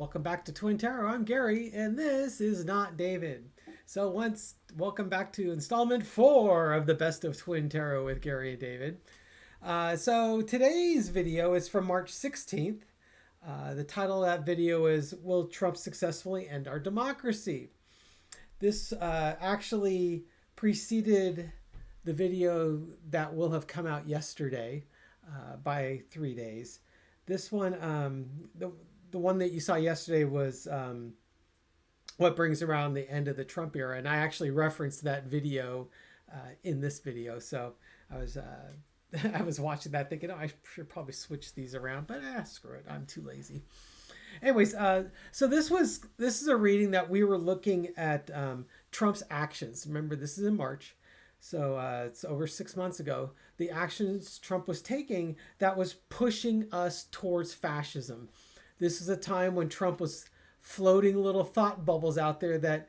Welcome back to Twin Tarot. I'm Gary, and this is not David. So welcome back to installment 4 of the Best of Twin Tarot with Gary and David. So today's video is from March 16th. The title of that video is Will Trump Successfully End Our Democracy? This actually preceded the video that will have come out yesterday by 3 days. This one, the one that you saw yesterday was what brings around the end of the Trump era, and I actually referenced that video in this video. So I was I was watching that thinking, oh, I should probably switch these around, but screw it, I'm too lazy. Anyways, so this is a reading that we were looking at Trump's actions. Remember, this is in March. So it's over 6 months ago. The actions Trump was taking that was pushing us towards fascism. This is a time when Trump was floating little thought bubbles out there that,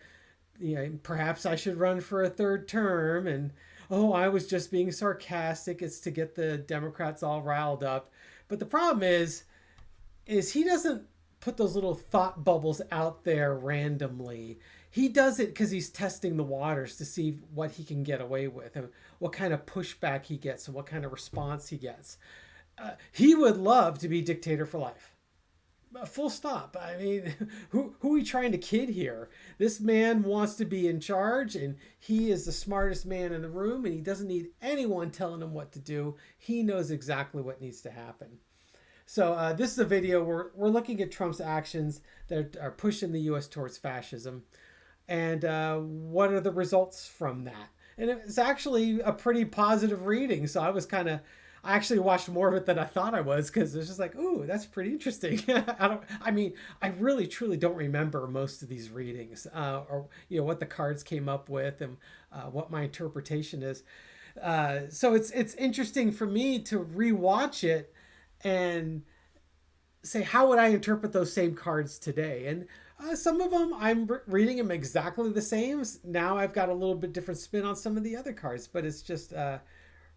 you know, perhaps I should run for a third term. And, oh, I was just being sarcastic. It's to get the Democrats all riled up. But the problem is he doesn't put those little thought bubbles out there randomly. He does it because he's testing the waters to see what he can get away with and what kind of pushback he gets and what kind of response he gets. He would love to be dictator for life. Full stop. I mean, who are we trying to kid here? This man wants to be in charge, and he is the smartest man in the room, and he doesn't need anyone telling him what to do. He knows exactly what needs to happen. So this is a video where we're looking at Trump's actions that are pushing the U.S. towards fascism, and what are the results from that. And it's actually a pretty positive reading. So I actually watched more of it than I thought I was, because it's just like, ooh, that's pretty interesting. I really truly don't remember most of these readings, or what the cards came up with and what my interpretation is. So it's interesting for me to rewatch it and say, how would I interpret those same cards today? And some of them, I'm reading them exactly the same. Now I've got a little bit different spin on some of the other cards, but it's just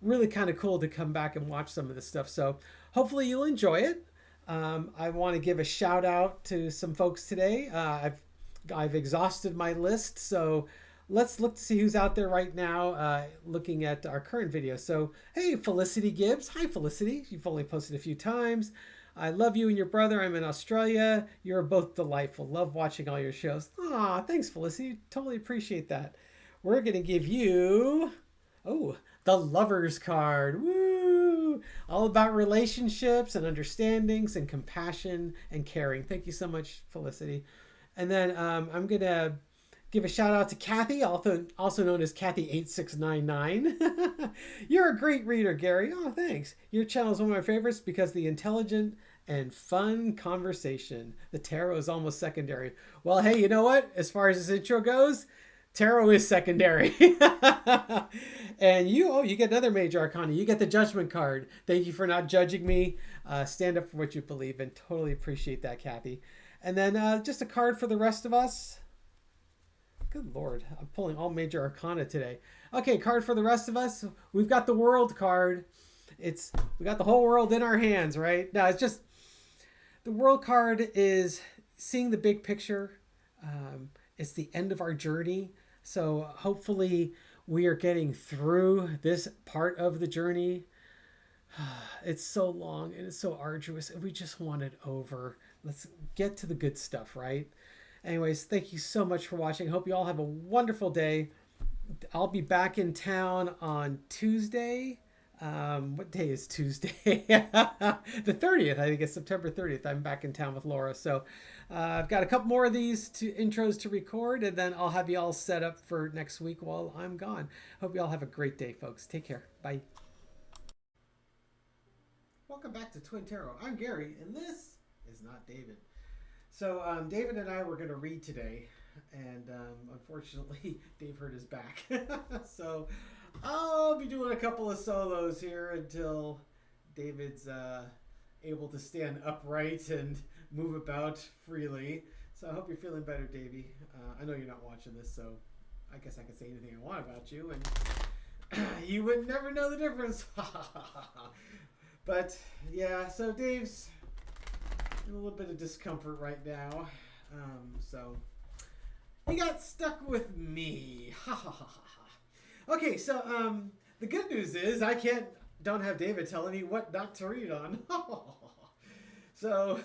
really kind of cool to come back and watch some of this stuff. So hopefully you'll enjoy it. I want to give a shout out to some folks today. I've exhausted my list, so let's look to see who's out there right now looking at our current video. So, hey, Felicity Gibbs. Hi, Felicity. You've only posted a few times. I love you and your brother. I'm in Australia. You're both delightful. Love watching all your shows. Aw, thanks, Felicity. Totally appreciate that. We're going to give you, the Lovers card. Woo! All about relationships and understandings and compassion and caring. Thank you so much, Felicity. And then I'm going to give a shout out to Kathy, also known as Kathy8699. You're a great reader, Gary. Oh, thanks. Your channel is one of my favorites because the intelligent and fun conversation. The tarot is almost secondary. Well, hey, you know what? As far as this intro goes, tarot is secondary. And you get another major arcana. You get the Judgment card. Thank you for not judging me. Stand up for what you believe in. Totally appreciate that, Kathy. And then just a card for the rest of us. Good Lord, I'm pulling all major arcana today. Okay, card for the rest of us. We've got the World card. We got the whole world in our hands, right? No, it's just the World card is seeing the big picture. It's the end of our journey. So hopefully we are getting through this part of the journey. It's so long and it's so arduous, and we just want it over. Let's get to the good stuff, right? Anyways, thank you so much for watching. Hope you all have a wonderful day. I'll be back in town on Tuesday. What day is Tuesday? The 30th. I think it's September 30th. I'm back in town with Laura. So I've got a couple more of these intros to record, and then I'll have you all set up for next week while I'm gone. Hope you all have a great day, folks. Take care. Bye. Welcome back to Twin Tarot. I'm Gary, and this is not David. So David and I were going to read today, and unfortunately Dave hurt his back. So I'll be doing a couple of solos here until David's able to stand upright and move about freely. So I hope you're feeling better, Davey. I know you're not watching this, so I guess I can say anything I want about you, and you would never know the difference. But yeah, so Dave's in a little bit of discomfort right now. So he got stuck with me. Ha ha ha ha ha. Okay, so the good news is don't have David telling me what not to read on. So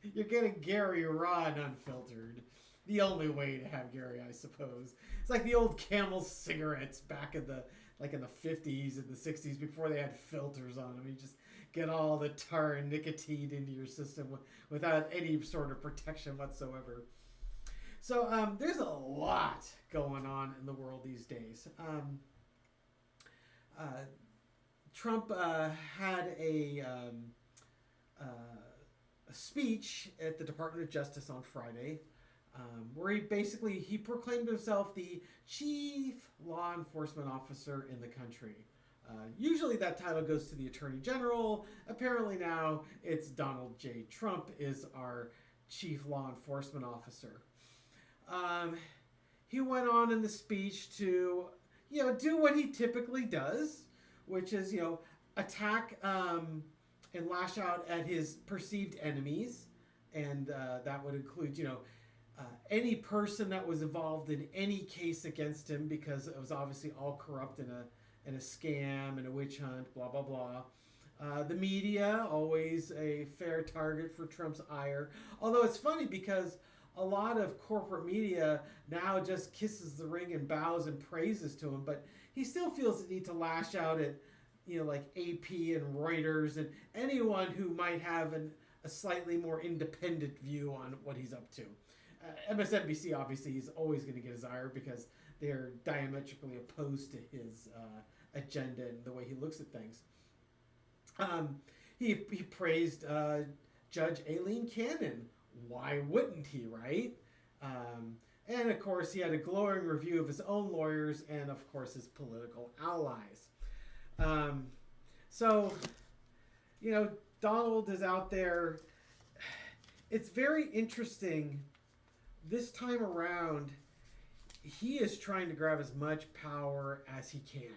you're getting Gary raw and unfiltered. The only way to have Gary, I suppose. It's like the old Camel cigarettes back in the 50s and the 60s before they had filters on them. You just get all the tar and nicotine into your system without any sort of protection whatsoever. So there's a lot going on in the world these days. Trump had a speech at the Department of Justice on Friday, where he proclaimed himself the chief law enforcement officer in the country. Usually that title goes to the Attorney General. Apparently now it's Donald J. Trump is our chief law enforcement officer. He went on in the speech to, do what he typically does, which is, attack and lash out at his perceived enemies. And that would include, any person that was involved in any case against him, because it was obviously all corrupt in a scam and a witch hunt, blah, blah, blah. The media, always a fair target for Trump's ire. Although it's funny because a lot of corporate media now just kisses the ring and bows and praises to him, but he still feels the need to lash out at, like AP and Reuters and anyone who might have a slightly more independent view on what he's up to. MSNBC, obviously, he's always going to get his ire because they're diametrically opposed to his agenda and the way he looks at things. He praised Judge Aileen Cannon. Why wouldn't he, right? And, of course, he had a glowing review of his own lawyers and, of course, his political allies. So, Donald is out there. It's very interesting. This time around, he is trying to grab as much power as he can.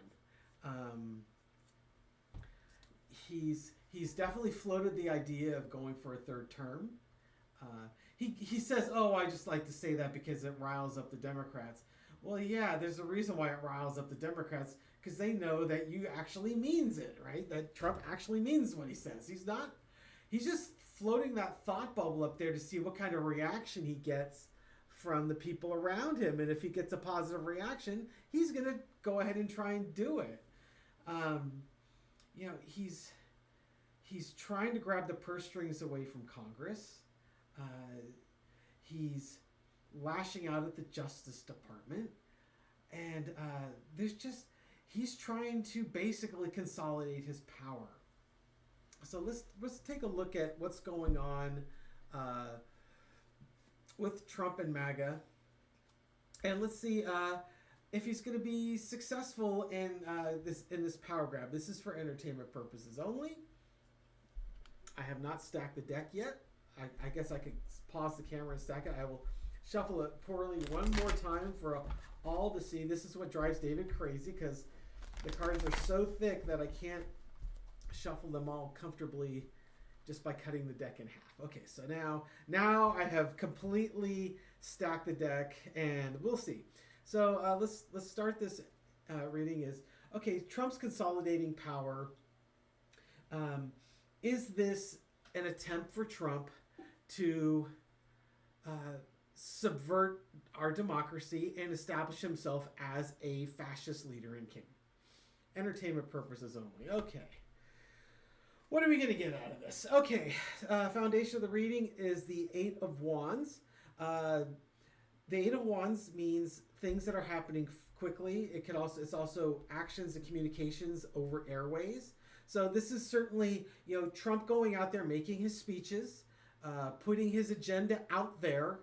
He's definitely floated the idea of going for a third term. He says, I just like to say that because it riles up the Democrats. Well, yeah, there's a reason why it riles up the Democrats, because they know that you actually means it, right? That Trump actually means what he says. He's just floating that thought bubble up there to see what kind of reaction he gets from the people around him. And if he gets a positive reaction, he's going to go ahead and try and do it. He's trying to grab the purse strings away from Congress. He's lashing out at the Justice Department. And he's trying to basically consolidate his power. So let's take a look at what's going on with Trump and MAGA, and let's see if he's going to be successful in this power grab. This is for entertainment purposes only. I have not stacked the deck yet. I guess I could pause the camera and stack it. I will shuffle it poorly one more time for all to see. This is what drives David crazy, because the cards are so thick that I can't shuffle them all comfortably just by cutting the deck in half. Okay, so now I have completely stacked the deck, and we'll see. So let's start this reading. Trump's consolidating power. Is this an attempt for Trump to subvert our democracy and establish himself as a fascist leader and king? Entertainment purposes only. Okay. What are we going to get out of this? Okay. Foundation of the reading is the Eight of Wands. The Eight of Wands means things that are happening quickly. It's also actions and communications over airways. So this is certainly, Trump going out there, making his speeches, putting his agenda out there.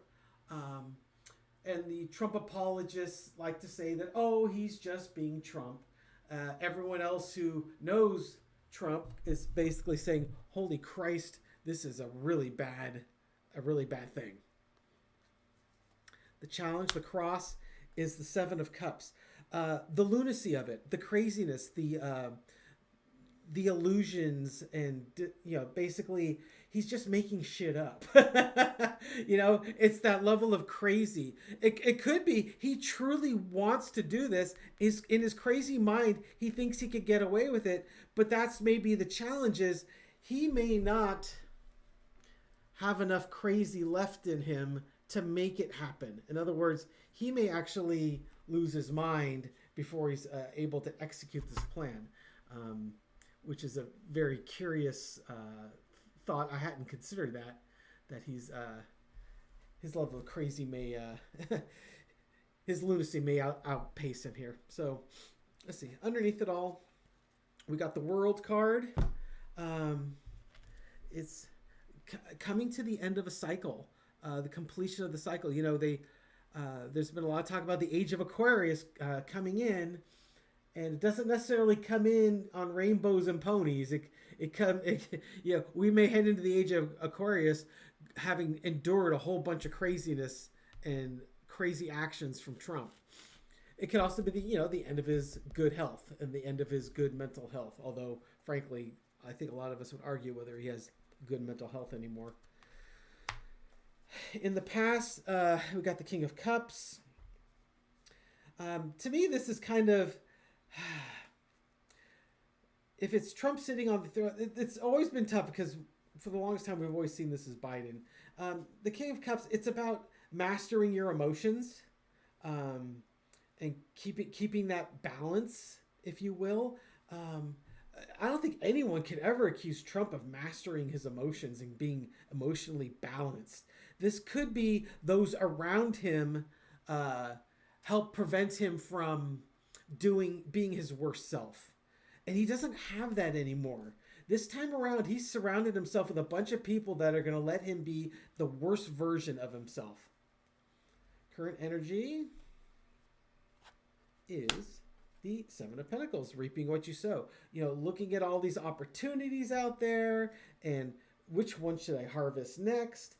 And the Trump apologists like to say that, he's just being Trump. Everyone else who knows Trump is basically saying, holy Christ, this is a really bad thing. The challenge, the cross, is the Seven of Cups. The lunacy of it, the craziness, the the illusions and basically he's just making shit up. It's that level of crazy. It could be he truly wants to do this. Is in his crazy mind he thinks he could get away with it, but that's maybe the challenge is he may not have enough crazy left in him to make it happen. In other words, he may actually lose his mind before he's able to execute this plan, which is a very curious thought. I hadn't considered that he's his level of crazy may his lunacy may outpace him here. So let's see. Underneath it all, we got the World card. It's coming to the end of a cycle, the completion of the cycle. There's been a lot of talk about the age of Aquarius coming in, and it doesn't necessarily come in on rainbows and ponies. We may head into the age of Aquarius having endured a whole bunch of craziness and crazy actions from Trump. It could also be the end of his good health and the end of his good mental health. Although, frankly, I think a lot of us would argue whether he has good mental health anymore. In the past, we got the King of Cups. To me, this is kind of, if it's Trump sitting on the throne, it's always been tough because for the longest time we've always seen this as Biden. The King of Cups, it's about mastering your emotions and keeping that balance, if you will. I don't think anyone could ever accuse Trump of mastering his emotions and being emotionally balanced. This could be those around him help prevent him from being his worst self. And he doesn't have that anymore. This time around, he's surrounded himself with a bunch of people that are going to let him be the worst version of himself. Current energy is the Seven of Pentacles, reaping what you sow. Looking at all these opportunities out there and which one should I harvest next?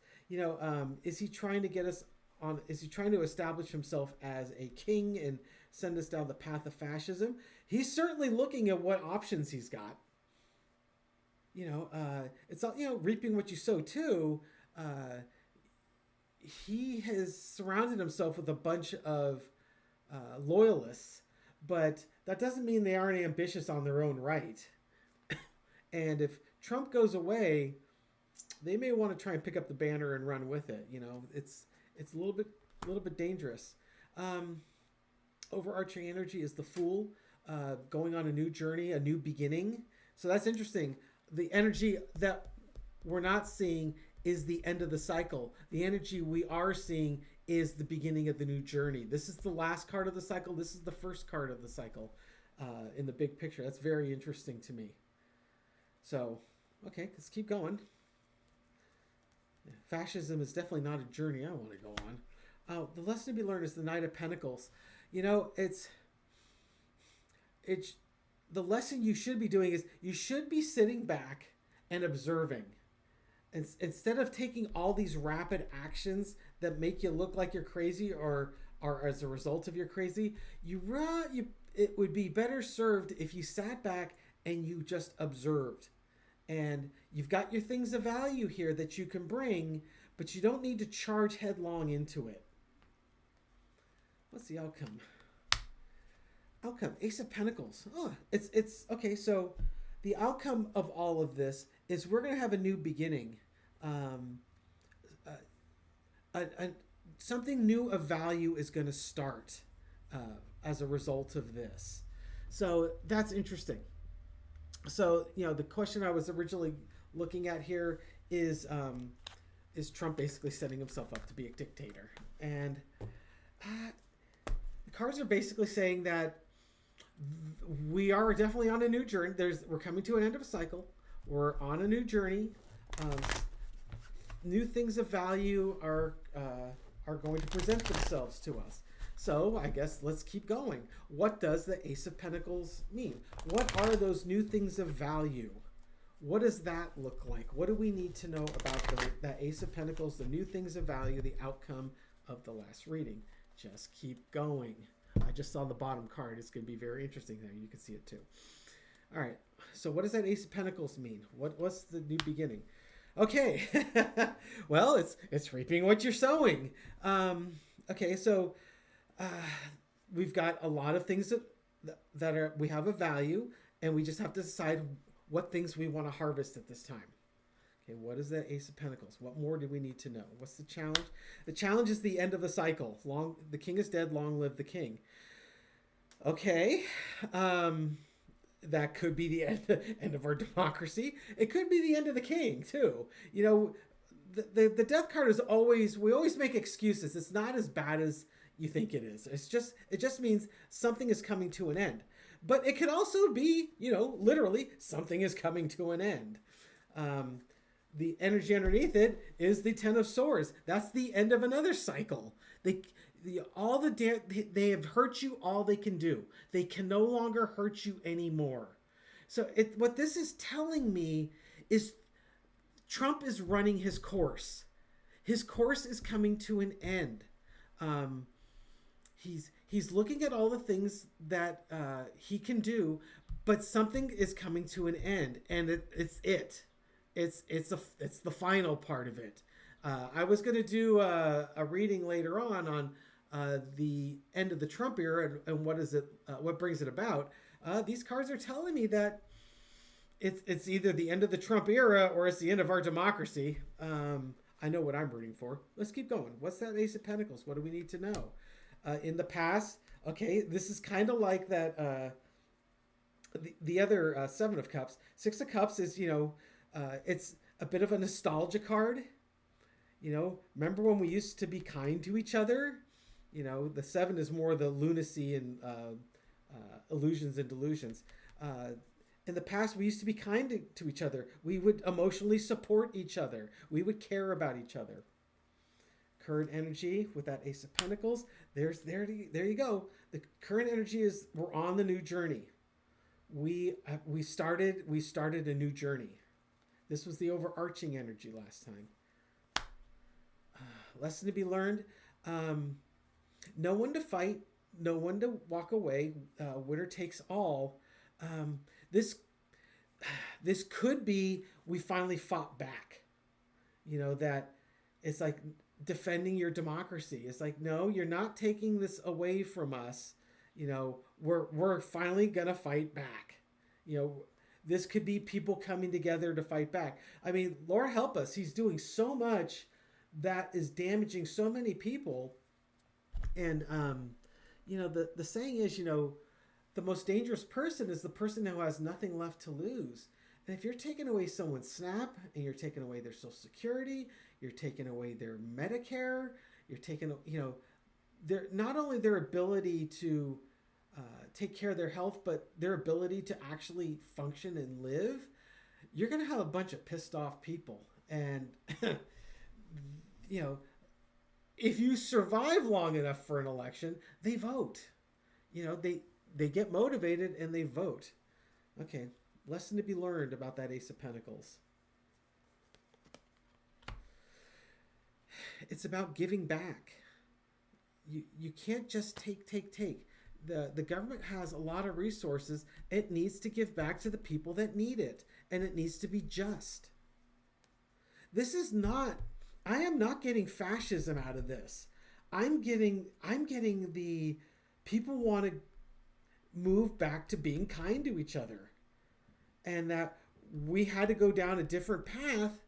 Is he trying to get us on? Is he trying to establish himself as a king and send us down the path of fascism? He's certainly looking at what options he's got. It's all, reaping what you sow too. He has surrounded himself with a bunch of loyalists, but that doesn't mean they aren't ambitious on their own right. And if Trump goes away, they may want to try and pick up the banner and run with it. It's a little bit dangerous. Overarching energy is the Fool, going on a new journey, a new beginning. So that's interesting. The energy that we're not seeing is the end of the cycle. The energy we are seeing is the beginning of the new journey. This is the last card of the cycle. This is the first card of the cycle in the big picture. That's very interesting to me. So, okay, let's keep going. Fascism is definitely not a journey I want to go on. The lesson to be learned is the Knight of Pentacles. It's the lesson you should be doing is you should be sitting back and observing. Instead of taking all these rapid actions that make you look like you're crazy or are as a result of your crazy, it would be better served if you sat back and you just observed. And you've got your things of value here that you can bring, but you don't need to charge headlong into it. What's the outcome? Ace of Pentacles. It's okay. So the outcome of all of this is we're going to have a new beginning. Something new of value is going to start as a result of this. So that's interesting. So, the question I was originally looking at here is Trump basically setting himself up to be a dictator? And the cards are basically saying that we are definitely on a new journey. We're coming to an end of a cycle. We're on a new journey. New things of value are going to present themselves to us. So I guess let's keep going. What does the Ace of Pentacles mean? What are those new things of value? What does that look like? What do we need to know about that Ace of Pentacles, the new things of value, the outcome of the last reading? Just keep going. I just saw the bottom card. It's going to be very interesting there. You can see it too. All right. So what does that Ace of Pentacles mean? What's the new beginning? Okay. Well, it's reaping what you're sowing. Okay. So uh, we've got a lot of things that are we have a value, and we just have to decide what things we want to harvest at this time. Okay, what is that Ace of Pentacles? What more do we need to know? What's the challenge? The challenge is the end of the cycle. The king is dead, long live the king. Okay, that could be the end of our democracy. It could be the end of the king too. You know, the death card is always, we always make excuses. It's not as bad as you think it is. It just means something is coming to an end. But it could also be, you know, literally something is coming to an end. The energy underneath it is the Ten of Swords. That's the end of another cycle. They have hurt you all they can do. They can no longer hurt you anymore. So what this is telling me is Trump is running his course. His course is coming to an end. He's looking at all the things that he can do, but something is coming to an end, and it's the final part of it. I was going to do a reading later on the end of the Trump era and what brings it about. These cards are telling me that it's either the end of the Trump era or it's the end of our democracy. I know what I'm rooting for. Let's keep going. What's that Ace of Pentacles? What do we need to know? In the past, okay, this is kind of like that. The other Seven of Cups. Six of Cups is, you know, it's a bit of a nostalgia card. You know, remember when we used to be kind to each other? You know, the Seven is more the lunacy and illusions and delusions. In the past, we used to be kind to each other. We would emotionally support each other. We would care about each other. Current energy with that Ace of Pentacles. There you go. The current energy is we're on the new journey. We started a new journey. This was the overarching energy last time. Lesson to be learned. No one to fight. No one to walk away. Winner takes all. This could be we finally fought back. You know, that it's like defending your democracy. It's like, no, you're not taking this away from us. You know, we're finally gonna fight back. You know, this could be people coming together to fight back. I mean, Lord help us. He's doing so much that is damaging so many people. And, you know, the saying is, you know, the most dangerous person is the person who has nothing left to lose. And if you're taking away someone's SNAP and you're taking away their Social Security, you're taking away their Medicare, you're taking, you know, not only their ability to take care of their health, but their ability to actually function and live, you're going to have a bunch of pissed off people. And, you know, if you survive long enough for an election, they vote. You know, they get motivated and they vote. Okay, lesson to be learned about that Ace of Pentacles. It's about giving back. You can't just take. The government has a lot of resources. It needs to give back to the people that need it, and it needs to be just. I am not getting fascism out of this. I'm getting the people want to move back to being kind to each other, and that we had to go down a different path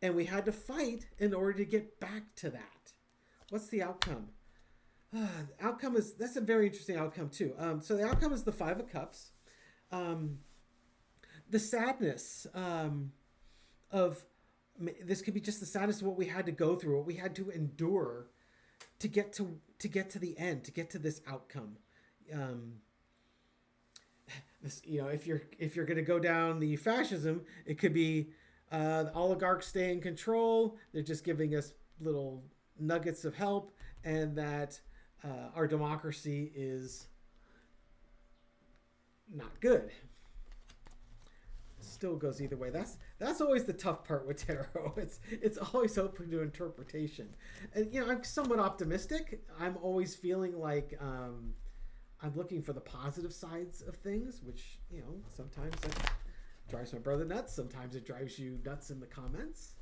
and we had to fight in order to get back to that. What's the outcome? The outcome that's a very interesting outcome too. So the outcome is the Five of Cups. The sadness of this could be just the sadness of what we had to go through, what we had to endure to get to the end, to get to this outcome. You know, if you're going to go down the fascism, it could be the oligarchs stay in control. They're just giving us little nuggets of help, and that our democracy is not good. Still goes either way. That's always the tough part with tarot. It's always open to interpretation. And you know, I'm somewhat optimistic. I'm always feeling like I'm looking for the positive sides of things, which, you know, sometimes that drives my brother nuts. Sometimes it drives you nuts in the comments.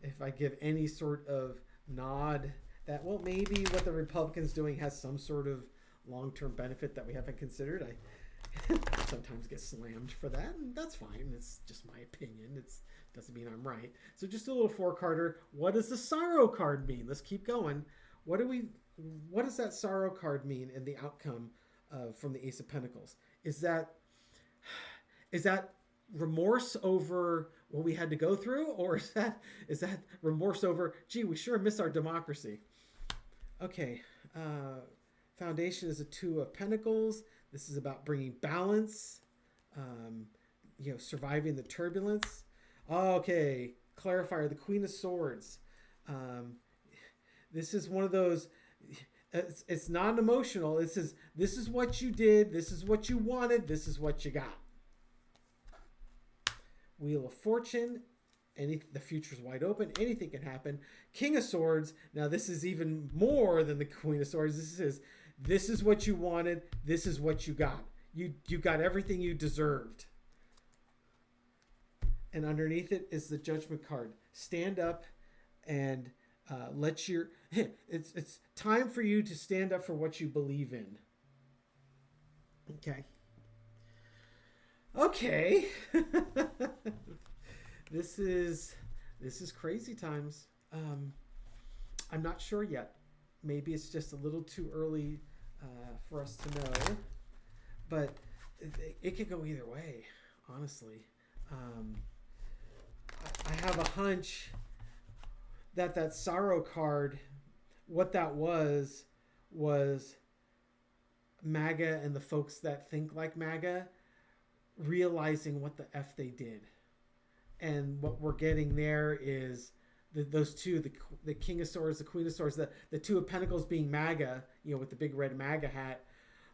If I give any sort of nod that, well, maybe what the Republicans doing has some sort of long-term benefit that we haven't considered, I sometimes get slammed for that, and that's fine. It's just my opinion. It doesn't mean I'm right. So just a little four-carder. What does the sorrow card mean? Let's keep going. What does that sorrow card mean in the outcome from the Ace of Pentacles? Is that remorse over what we had to go through, or is that remorse over, gee, we sure miss our democracy? Okay, Foundation is a Two of Pentacles. This is about bringing balance, you know, surviving the turbulence. Okay, clarifier, the Queen of Swords. This is one of those, it's non-emotional. This is what you did, this is what you wanted, this is what you got. Wheel of Fortune, the future's wide open, anything can happen. King of Swords, now this is even more than the Queen of Swords. This is what you wanted, this is what you got. You got everything you deserved. And underneath it is the Judgment card. Stand up and it's time for you to stand up for what you believe in. Okay. This is crazy times. I'm not sure yet. Maybe it's just a little too early for us to know, but it could go either way, honestly. I have a hunch that sorrow card, what that was MAGA and the folks that think like MAGA realizing what the F they did. And what we're getting there is those two, the King of Swords, the Queen of Swords, the Two of Pentacles being MAGA, you know, with the big red MAGA hat.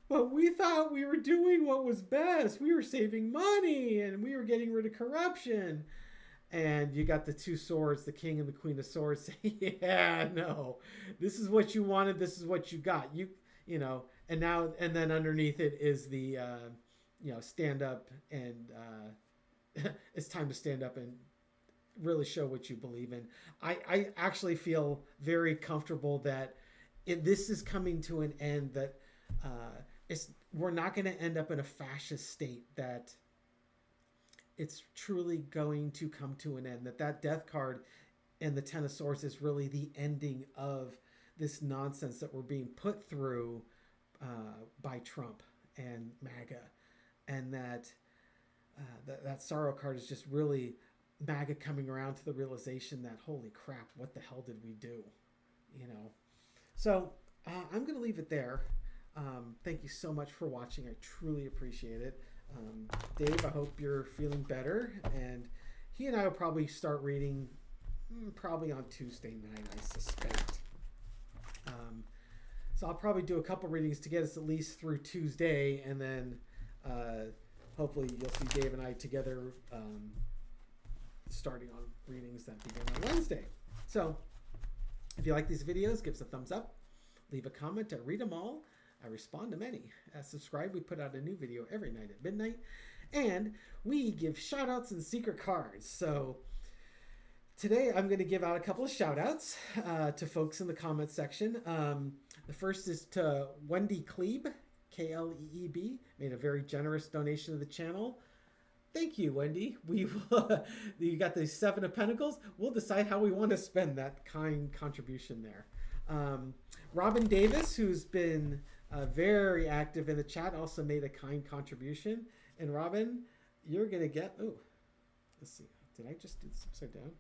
But we thought we were doing what was best. We were saving money and we were getting rid of corruption. And you got the two swords, the King and the Queen of Swords, saying, yeah, no, this is what you wanted. This is what you got. You know, and then underneath it is the, you know, stand up and it's time to stand up and really show what you believe in. I actually feel very comfortable that this is coming to an end, that we're not going to end up in a fascist state, that it's truly going to come to an end, that Death card and the Ten of Swords is really the ending of this nonsense that we're being put through by Trump and MAGA, and that sorrow card is just really MAGA coming around to the realization that, holy crap, what the hell did we do? You know, so I'm going to leave it there. Thank you so much for watching. I truly appreciate it. Dave, I hope you're feeling better, and he and I will probably start reading probably on Tuesday night, I suspect. So I'll probably do a couple readings to get us at least through Tuesday, and then hopefully you'll see Dave and I together starting on readings that begin on Wednesday. So if you like these videos, give us a thumbs up, leave a comment. I read them all. I respond to many. Subscribe. We put out a new video every night at midnight, and we give shout outs and secret cards. So today I'm going to give out a couple of shout outs to folks in the comments section. The first is to Wendy Klebe, Kleeb, made a very generous donation to the channel. Thank you, Wendy. You got the Seven of Pentacles. We'll decide how we want to spend that kind contribution there. Robin Davis, who's been very active in the chat, also made a kind contribution. And Robin, you're going to get, oh, let's see. Did I just do this upside down?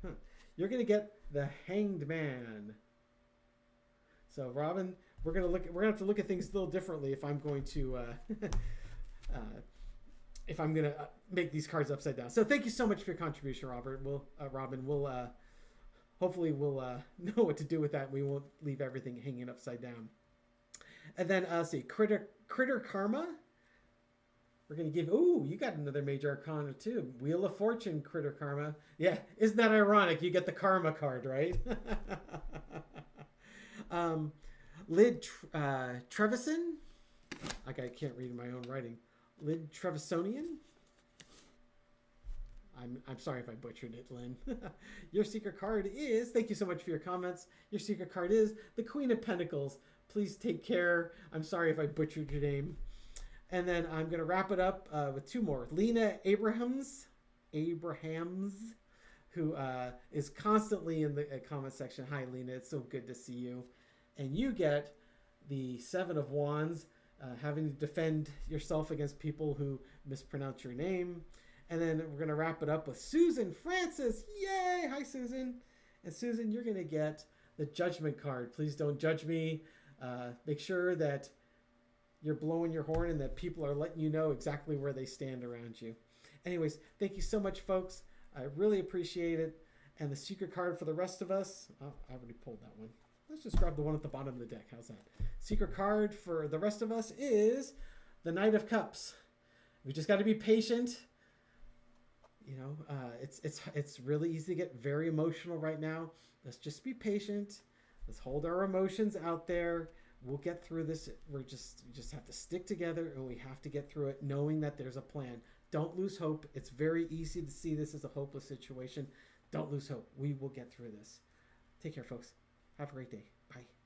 Huh. You're going to get the Hanged Man. So Robin, we're going to have to look at things a little differently if I'm going to make these cards upside down. So thank you so much for your contribution, Robin. We'll hopefully we'll know what to do with that. We won't leave everything hanging upside down. And then let's see, Critter Karma. We're going to give, ooh, you got another major arcana too. Wheel of Fortune, Critter Karma. Yeah, isn't that ironic? You get the Karma card, right? um, Trevison. I can't read my own writing. Lyd Trevisonian. I'm sorry if I butchered it, Lynn. Your secret card is, thank you so much for your comments. Your secret card is the Queen of Pentacles. Please take care. I'm sorry if I butchered your name. And then I'm going to wrap it up with two more. Lena Abrahams, who is constantly in the comment section. Hi, Lena. It's so good to see you. And you get the Seven of Wands, having to defend yourself against people who mispronounce your name. And then we're going to wrap it up with Susan Francis. Yay! Hi, Susan. And Susan, you're going to get the Judgment card. Please don't judge me. Make sure that you're blowing your horn and that people are letting you know exactly where they stand around you. Anyways, thank you so much, folks. I really appreciate it. And the secret card for the rest of us, oh, I already pulled that one. Let's just grab the one at the bottom of the deck. How's that? Secret card for the rest of us is the Knight of Cups. We just got to be patient. You know, it's really easy to get very emotional right now. Let's just be patient. Let's hold our emotions out there. We'll get through this. We just have to stick together, and we have to get through it knowing that there's a plan. Don't lose hope. It's very easy to see this as a hopeless situation. Don't lose hope. We will get through this. Take care, folks. Have a great day. Bye.